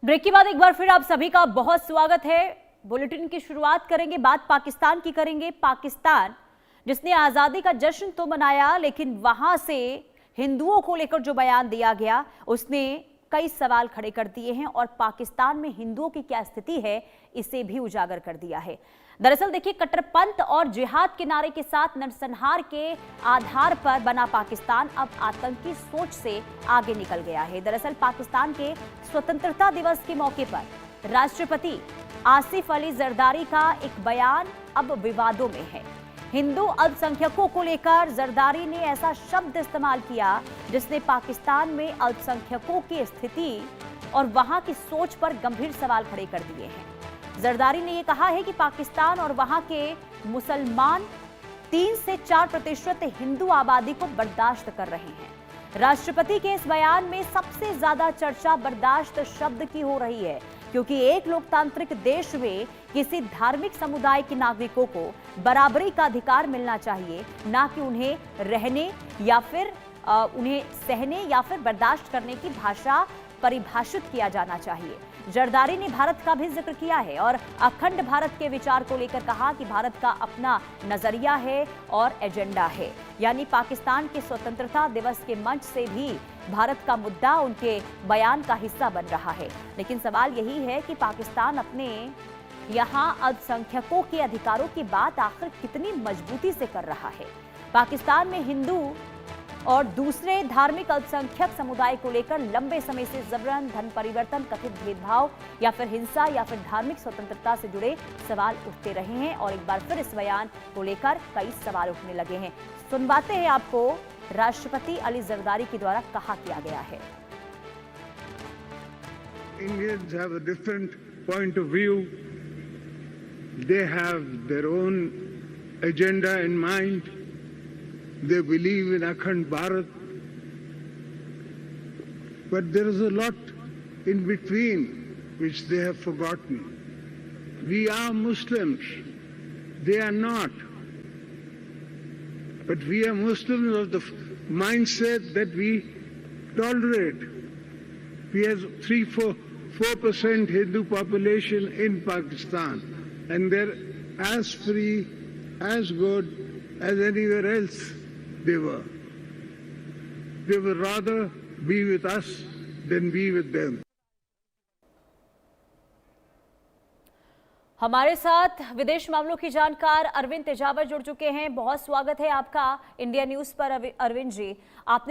Break के बाद एक बार फिर आप सभी का बहुत स्वागत है। बुलेटिन की शुरुआत करेंगे, बात पाकिस्तान की करेंगे। पाकिस्तान जिसने आजादी का जश्न तो मनाया, लेकिन वहां से हिंदुओं को लेकर जो बयान दिया गया उसने कई सवाल खड़े कर दिए हैं और पाकिस्तान में हिंदुओं की क्या स्थिति है इसे भी उजागर कर दिया है। दरअसल देखिए, कट्टरपंथ और जिहाद के नारे के साथ नरसंहार के आधार पर बना पाकिस्तान अब आतंकी सोच से आगे निकल गया है। दरअसल पाकिस्तान के स्वतंत्रता दिवस के मौके पर राष्ट्रपति आसिफ अली जरदारी का एक बयान अब विवादों में है। हिंदू अल्पसंख्यकों को लेकर जरदारी ने ऐसा शब्द इस्तेमाल किया जिसने पाकिस्तान में अल्पसंख्यकों की स्थिति और वहां की सोच पर गंभीर सवाल खड़े कर दिए हैं। जरदारी ने यह कहा है कि पाकिस्तान और वहां के मुसलमान 3 से 4% हिंदू आबादी को बर्दाश्त कर रहे हैं। राष्ट्रपति के इस बयान में सबसे ज्यादा चर्चा बर्दाश्त शब्द की हो रही है, क्योंकि एक लोकतांत्रिक देश में किसी धार्मिक समुदाय के नागरिकों को बराबरी का अधिकार मिलना चाहिए, ना कि उन्हें रहने या फिर उन्हें सहने या फिर बर्दाश्त करने की भाषा परिभाषित किया जाना चाहिए। जरदारी ने भारत का भी जिक्र किया है और अखंड भारत के विचार को लेकर कहा कि भारत का अपना नजरिया है और एजेंडा है। यानी पाकिस्तान के स्वतंत्रता दिवस के मंच से भी भारत का मुद्दा उनके बयान का हिस्सा बन रहा है। लेकिन सवाल यही है कि पाकिस्तान अपने यहां अल्पसंख्यकों के अधिकारों की बात आखिर कितनी मजबूती से कर रहा है। पाकिस्तान में हिंदू और दूसरे धार्मिक अल्पसंख्यक समुदाय को लेकर लंबे समय से जबरन धन परिवर्तन, कथित भेदभाव या फिर हिंसा या फिर धार्मिक स्वतंत्रता से जुड़े सवाल उठते रहे हैं और एक बार फिर इस बयान को लेकर कई सवाल उठने लगे हैं। सुनवाते हैं आपको राष्ट्रपति अली जरदारी के द्वारा कहा किया गया है। Indians have a different point of view. They have their own agenda in mind. They believe in Akhand Bharat. But there is a lot in between which they have forgotten. We are Muslims. They are not. But we are Muslims of the mindset that we tolerate. We have 4% Hindu population in Pakistan, and they're as free, as good as anywhere else. They would rather be with us than be with them. हमारे साथ विदेश मामलों की जानकार अरविंद तेजावर जुड़ चुके हैं। बहुत स्वागत है आपका इंडिया न्यूज पर अरविंद जी। आपने